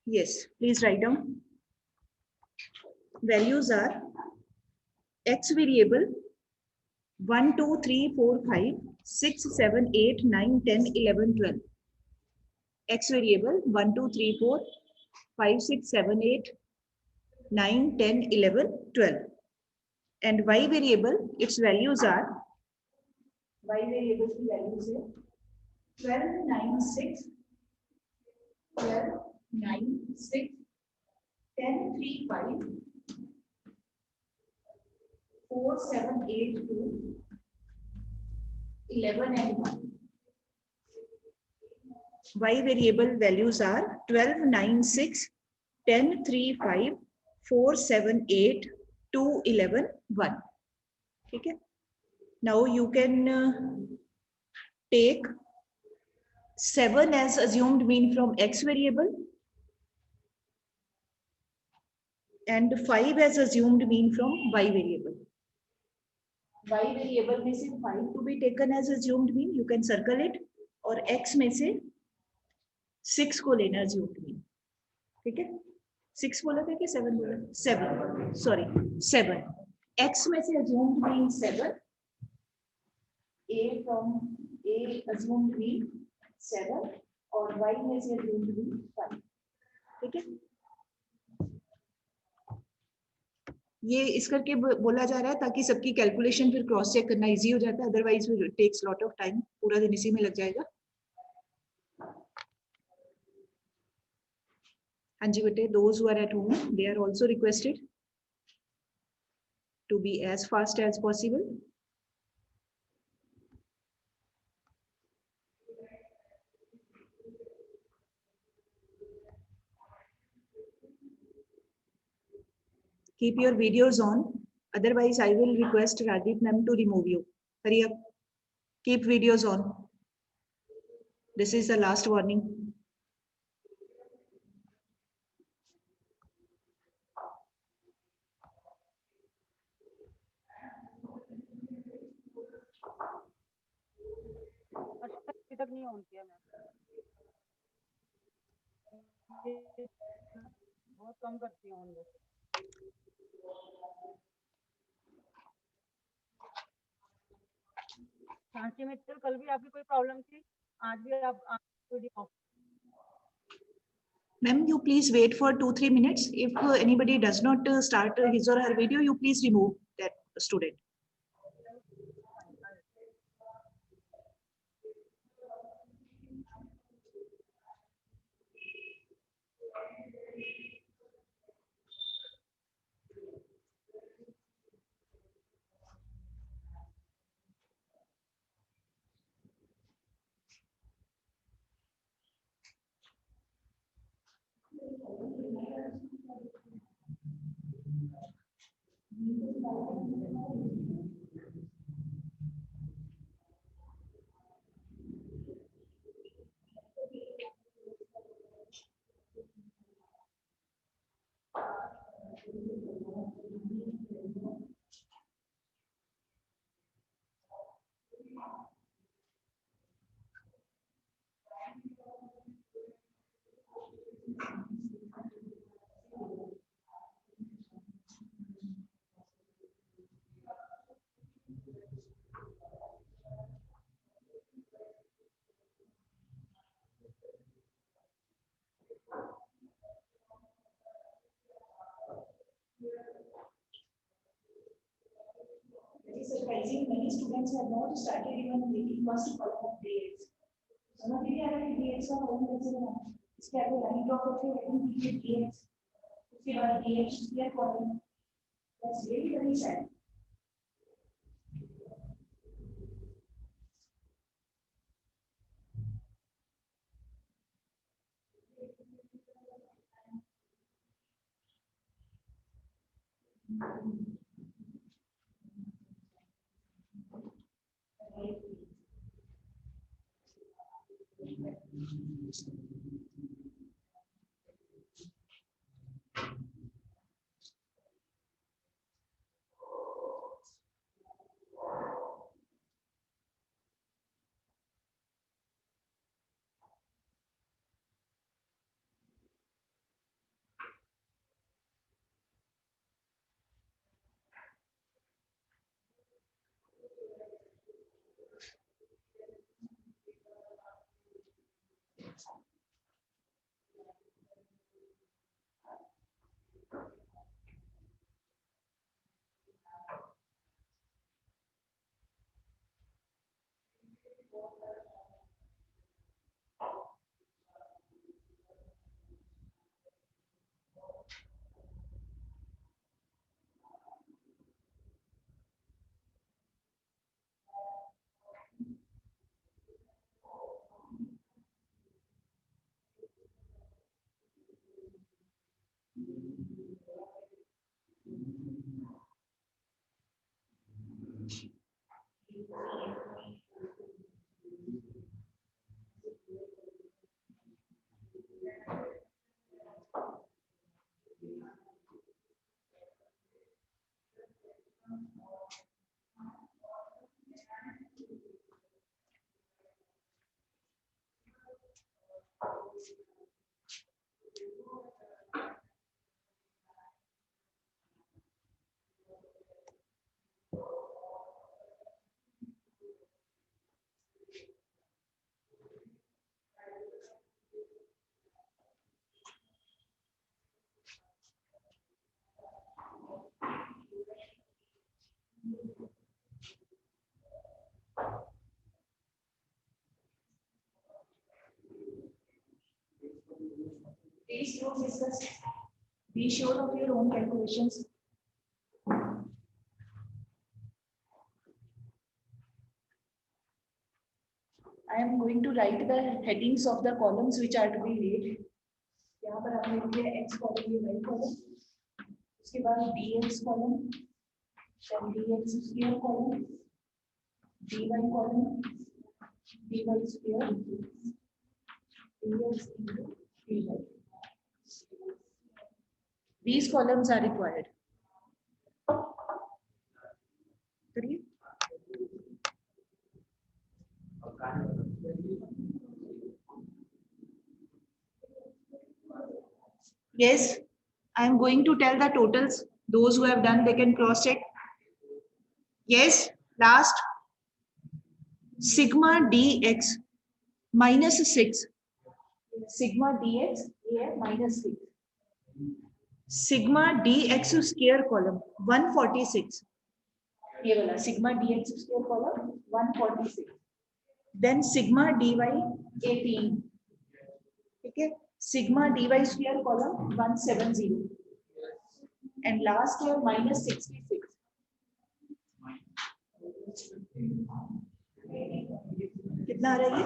Yes, please write down. Values are x variable 1, 2, 3, 4, 5, 6, 7, 8, 9, 10, 11, 12. X variable 1, 2, 3, 4, 5, 6, 7, 8, 9, 10, 11, 12. And y variable, its values are, y variable की values है 12, 9, 6, 12, 9, 6, 10, 3, 5, 4, 7, 8, 2, 11 and 1. Y variable values are 12, 9, 6, 10, 3, 5, 4, 7, 8, 2, 11, 1. Okay. Now you can take 7 as assumed mean from x variable and 5 as assumed mean from y variable. Y variable में से 5 to be taken as assumed mean, you can circle it, और x में से 6 को लेना assumed mean. ठीक है, 6 बोला था कि 7 बोला? 7, sorry, 7. x में से assumed mean 7, a from a assumed mean 7 और y में से assumed mean 5. ठीक है, ये इस करके बोला जा रहा है ताकि सबकी कैलकुलेशन फिर क्रॉस चेक करना इजी हो जाता है, otherwise it takes lot of time, पूरा दिन इसी में लग जाएगा. हाँ जी बेटे, those who are at home, they are also requested to be as fast as possible. Keep your videos on, otherwise I will request Radhip ma'am to remove you. Hurry up, keep videos on. This is the last warning. तक नहीं on किया मैं, बहुत कम करती हूँ. सांची मित्तल, कल भी आपकी कोई प्रॉब्लम थी, आज भी आप video. Ma'am, you please wait for 2-3 minutes. If anybody does not start his or her video, you please remove that student. It is surprising many students have not started even taking first column of grades. समझ नहीं आ रहा कि grades का कौन कैसे बनाना, इसके आगे line draw करके writing period grades, उसके बाद grades clear column. That's really very sad. Please don't discuss. Be sure of your own calculations. I am going to write the headings of the columns which are to be laid. यहाँ पर आपने लिखा है x column ये y column, उसके बाद dx column, then dx square column, dy column, dy square, dx into dy. These columns are required. करिए. Yes, I am going to tell the totals. Those who have done, they can cross check. Yes, last. Sigma dx minus 6. Sigma dx here minus 6. Sigma dx square column 146. ये वाला sigma dx square column 146. Then sigma dy 18. ठीक है. Sigma dy square column 170. And last year minus 66. कितना आ रहा है?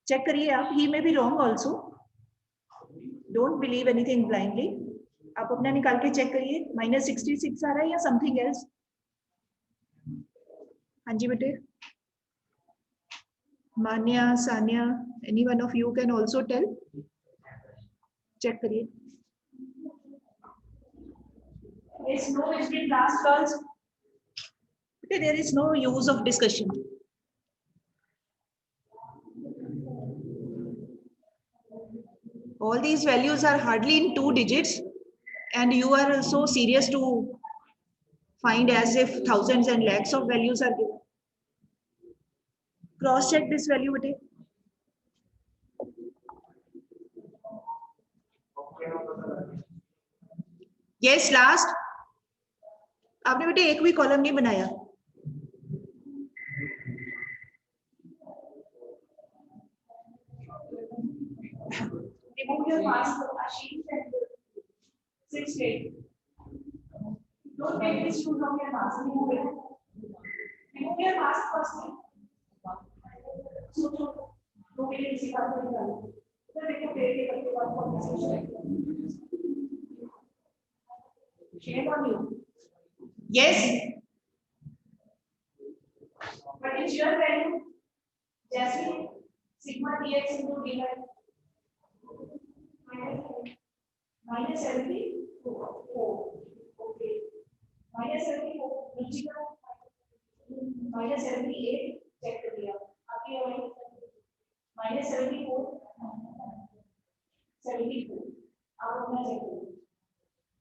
Check करिए आप. He may be wrong also. Don't believe anything blindly. आप अपना निकाल के चेक करिए. minus 66 आ रहा है या something else? हाँ जी बेटे. Manya, Sanya, any one of you can also tell. Check करिए. Yes, no, it's been last calls. Okay, there is no use of discussion. All these values are hardly in 2 digits, and you are so serious to find as if thousands and lakhs of values are given. Cross check this value, bete. Yes, last. आपने बेटे एक भी column नहीं बनाया. Remove your mask, Ashish, and sit straight. Don't take this shoes off your mask. Remove it. Remove your mask first. So, दो minute इसी बात पर निकालो. तो देखो पेड़ के पत्ते बात कौन सी shame on you. Yes. What is your value? Jasmine, sigma dx into dy. Minus 74. Okay. Minus 74. नीचे का minus 78 check कर दिया. आगे और minus 74. 74. आप अपना check करो.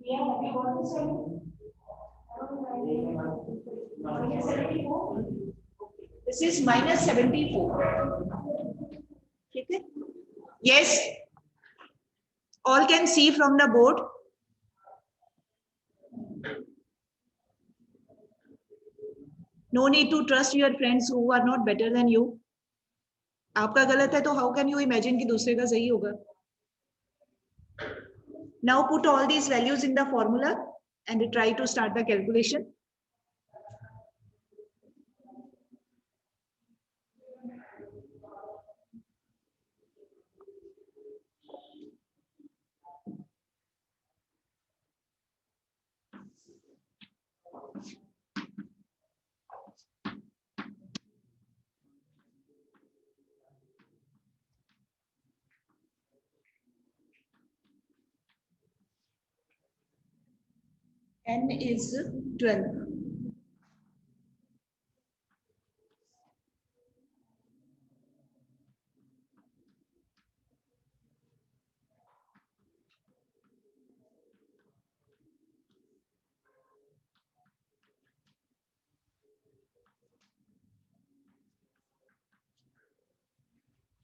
Yeah, okay, what is it? Minus 74. This is minus 74. ठीक है? Yes, all can see from the board. No need to trust your friends who are not better than you. आपका गलत है तो how can you imagine कि दूसरे का सही होगा? Now put all these values in the formula and try to start the calculation. N is 12.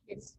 Yes.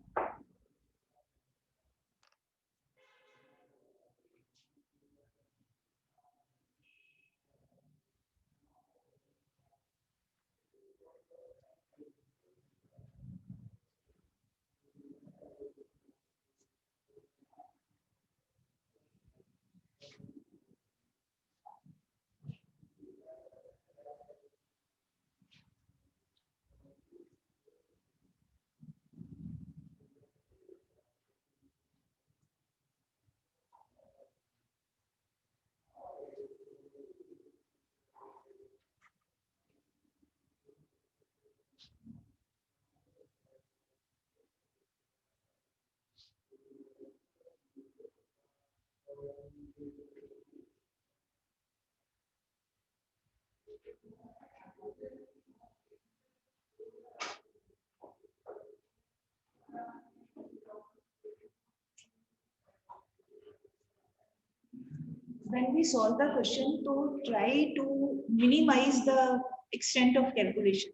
When we solve the question, to try to minimize the extent of calculation.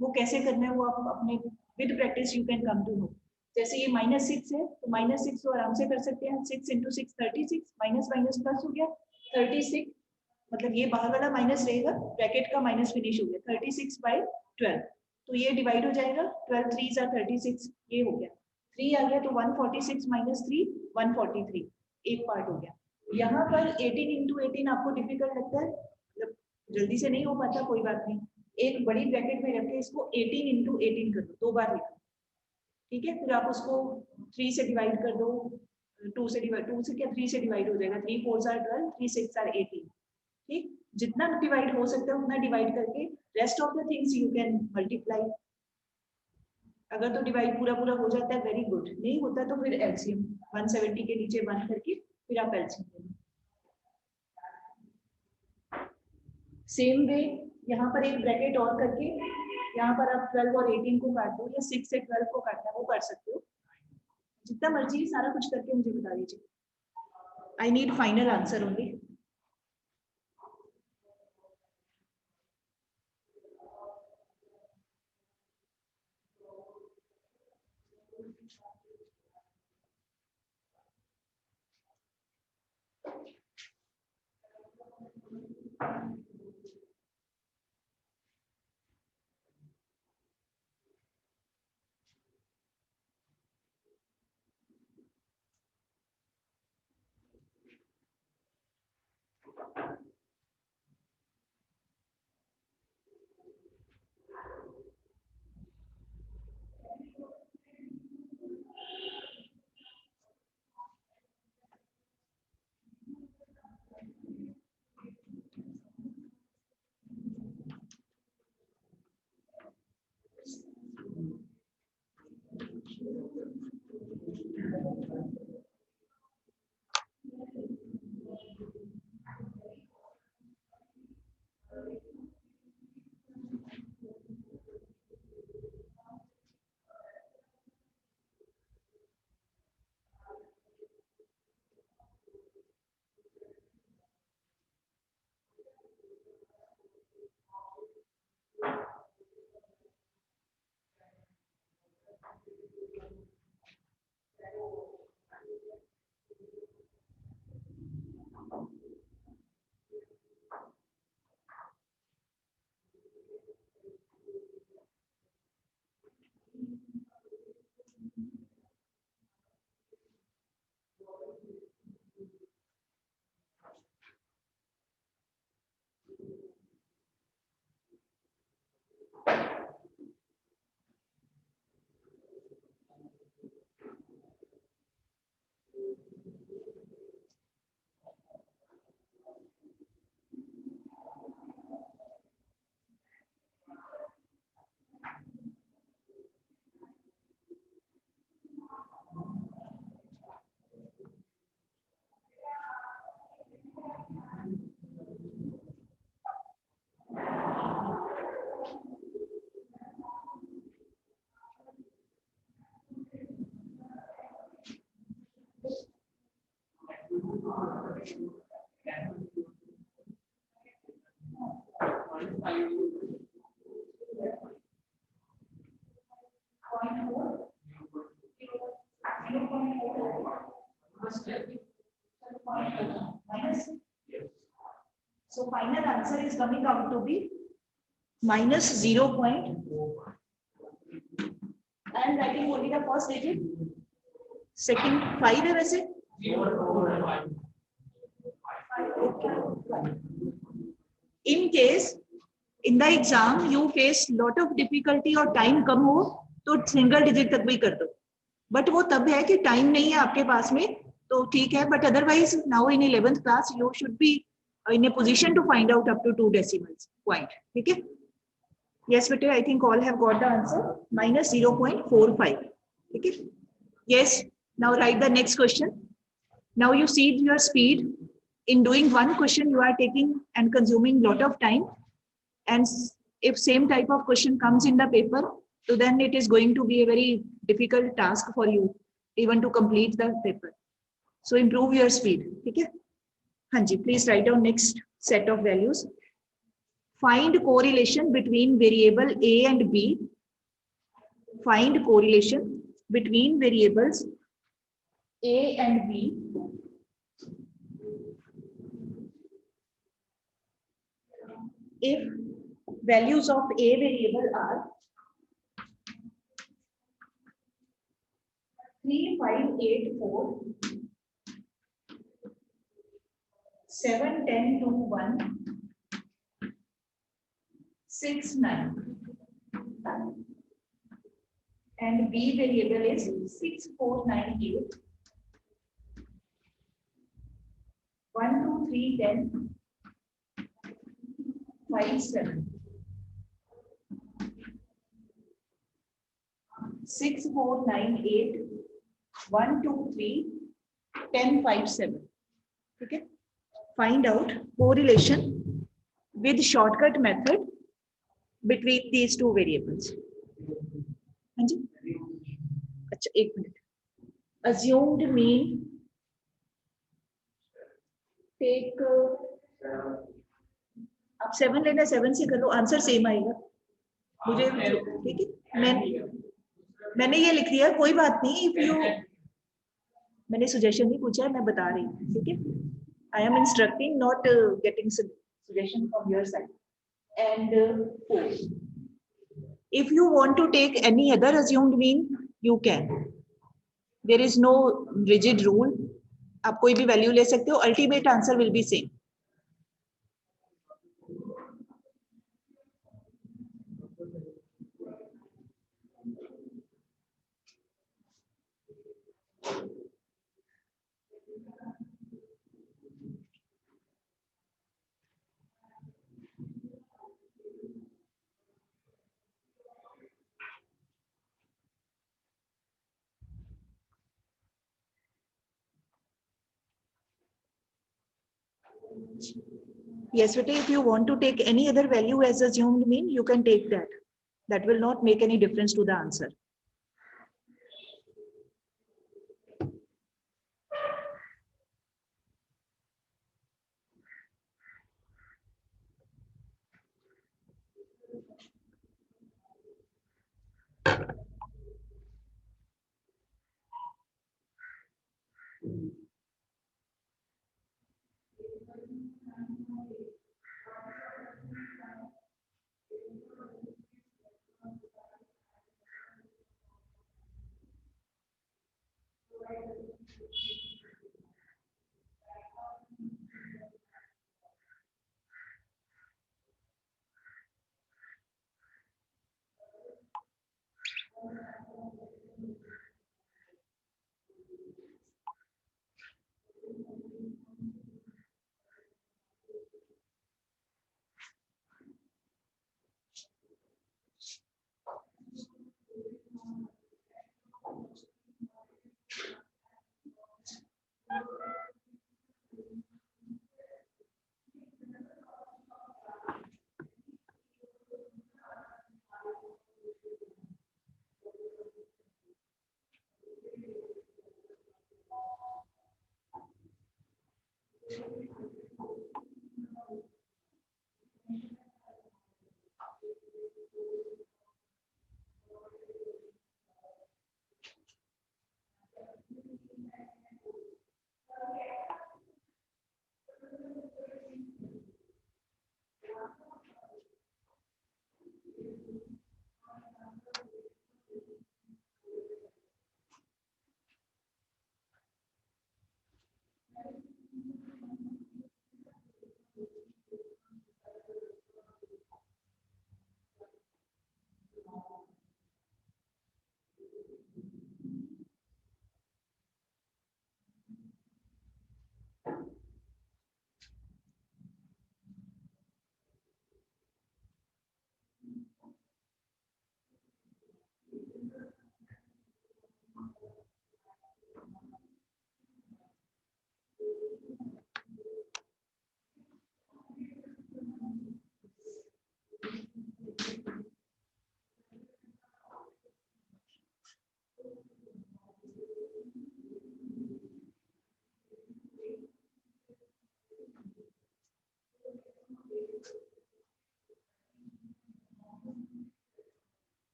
वो कैसे करना है वो आप अपने with practice you can come to know. जैसे ये -6 है तो -6 तो आराम से कर सकते हैं. 6 into 6 36 माइनस माइनस प्लस हो गया 36. मतलब ये बाहर वाला माइनस रहेगा, ब्रैकेट का माइनस फिनिश हो गया 36/12. तो ये डिवाइड हो जाएगा 12 3s are 36. ये हो गया 3 आ गया तो 146 माइनस 3 143. एक पार्ट हो गया. यहाँ पर 18 into 18 आपको डिफिकल्ट लगता है, मतलब जल्दी से नहीं हो पाता, कोई बात नहीं. एक बड़ी ब्रैकेट में रख के इसको 18 into 18 कर दो, 2 बार लिखो. ठीक है, फिर आप उसको 3 से डिवाइड कर दो, 2 से डिवाइड, 2 से क्या 3 से डिवाइड हो जाएगा. 3 4s are 12, 3 6s are 18. ठीक, जितना डिवाइड हो सकता है उतना डिवाइड करके rest of the things you can multiply. अगर तो डिवाइड पूरा पूरा हो जाता है वेरी गुड, नहीं होता तो फिर एलसीएम 170 के नीचे 1 करके फिर आप एलसीएम. सेम वे यहाँ पर एक ब्रैकेट और करके यहाँ पर आप 12 और 18 को काट दो, या 6 से 12 को काटना वो कर सकते हो. जितना मर्जी सारा कुछ करके मुझे बता दीजिए. I need final answer only. So final answer is coming out to be minus 0. I am writing only the first digit. Second 5 है वैसे. In case in the exam you face lot of difficulty और time कम हो तो single digit तक भी कर दो. But वो तब है कि time नहीं है आपके पास में तो ठीक है. But otherwise now in 11th class you should be in a position to find out up to 2 decimals point. ठीक है? Yes, but I think all have got the answer. Minus 0.45. Okay. Yes. Now write the next question. Now you see your speed. In doing one question, you are taking and consuming lot of time. And if same type of question comes in the paper, so then it is going to be a very difficult task for you even to complete the paper. So improve your speed. Okay. Hanji, please write down next set of values. Find correlation between variable A and B. Find correlation between variables A and B. If values of A variable are 3, 5, 8, 4, 7, 10, 2, 1, 6, 9. And B variable is 6, 4, 9, 8. 1, 2, 3, 10, 5, 7. 6, 4, 9, 8. 1, 2, 3, 10, 5, 7. Okay. Find out correlation with shortcut method between these two variables. हाँ जी. अच्छा एक minute. Assumed mean take आप 7 लेना 7 से कर लो answer same आएगा मुझे. ठीक है. मैंने ये लिख दिया कोई बात नहीं. इफ यू मैंने सजेशन नहीं पूछा है मैं बता रही हूँ. ठीक है. I am instructing, not getting suggestion from your side. And if you want to take any other assumed mean, you can. There is no rigid rule. आप कोई भी वैल्यू ले सकते हो. Ultimate answer will be same. Yes, but if you want to take any other value as assumed mean, you can take that. That will not make any difference to the answer.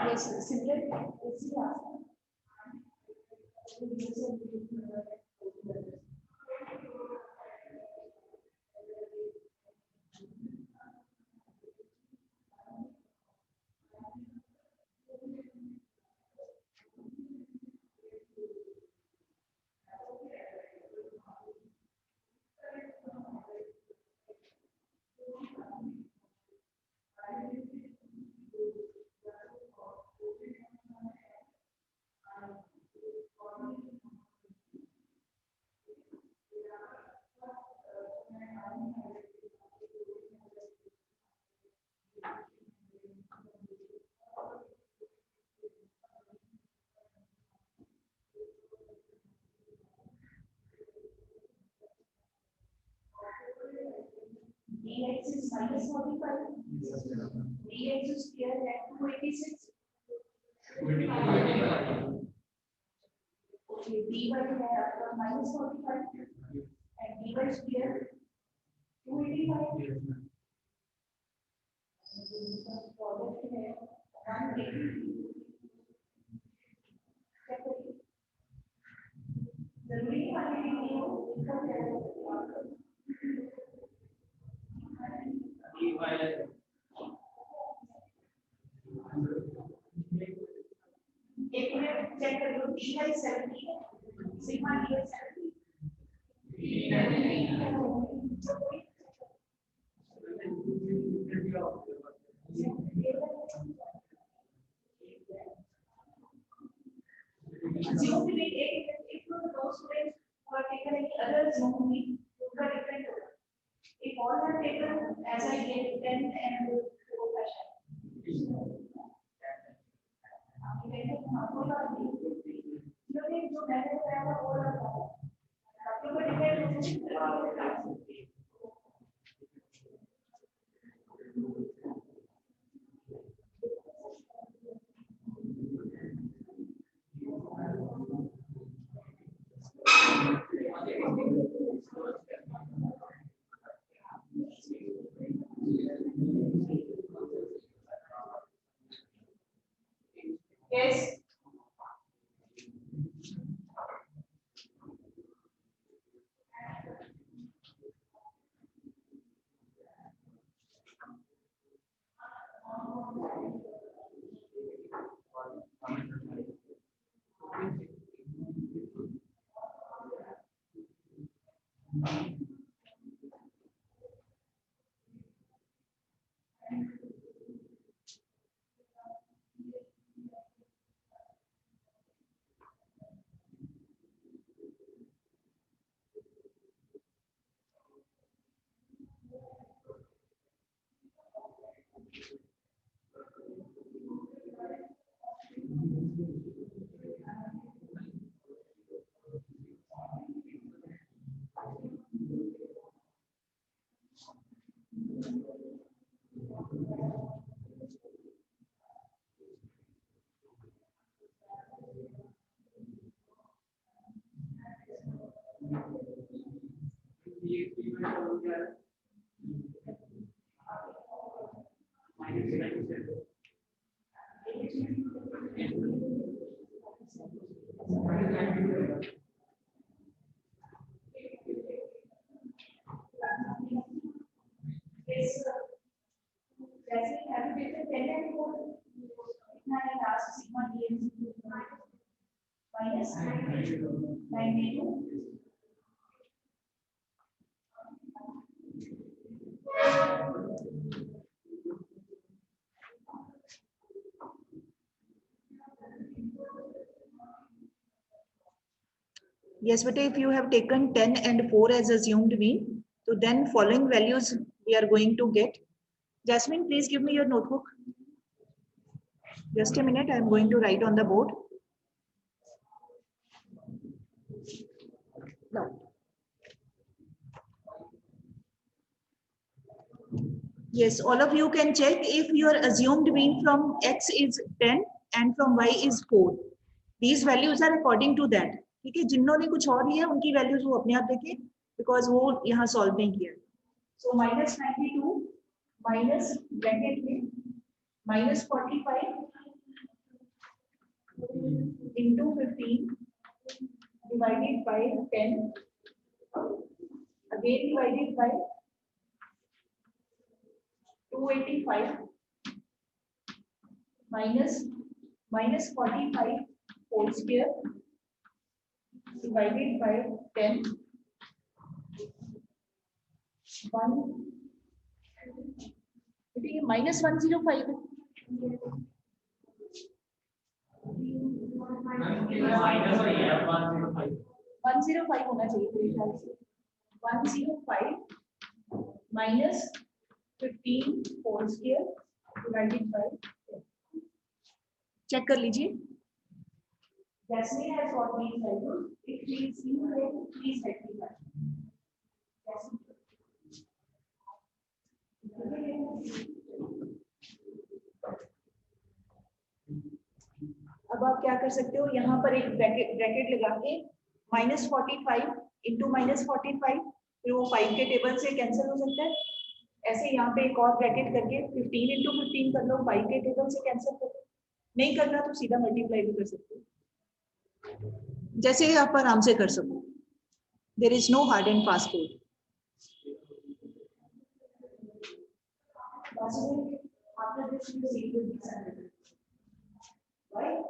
Yes, similar. Dx is minus 45. Dx is square at 286. Okay, dy है आपका minus 45 and dy square 285. Product है 180. जरूरी quantity नहीं हो इसका एक minute check कर लो D है 70 सिग्मा डी है 70 assume कि एक तो दो स्टूडेंट्स और टेकन है कि अदर जोन में उनका डिफरेंट होगा if all are taken as I get 10 and 4 question जो मैंने बताया था वो आप लोगों को different yes minus 92. Yes, but if you have taken 10 and 4 as assumed mean, so then following values we are going to get. Jasmine, please give me your notebook. Just a minute, I am going to write on the board. Now. Yes, all of you can check if your assumed mean from x is 10 and from y is 4. These values are according to that. ठीक है, जिन्होंने कुछ और लिया उनकी values वो अपने आप देखें बिकॉज वो यहाँ सॉल्व नहीं किया. सो माइनस 92 माइनस ब्रैकेट में minus 45 into 15 divided by 10 again divided by 285 minus 45 whole square divided by 10 minus 105 105 होना चाहिए मेरे ख्याल से 105 minus 15 whole square divided by 10. Check कर लीजिए. Jasmine has got these values. If please you then please rectify. अब आप क्या कर सकते हो, यहाँ पर एक ब्रैकेट लगा के -45 इंटू -45 फिर वो 5 के टेबल से कैंसिल हो सकता है. ऐसे यहाँ पे एक और ब्रैकेट करके 15 इंटू 15 कर लो, 5 के टेबल से कैंसिल कर लो. नहीं करना तो सीधा मल्टीप्लाई भी कर सकते हो, जैसे आप आराम से कर सको. There is no hard and fast code. After this, you see will be sandwich. Right?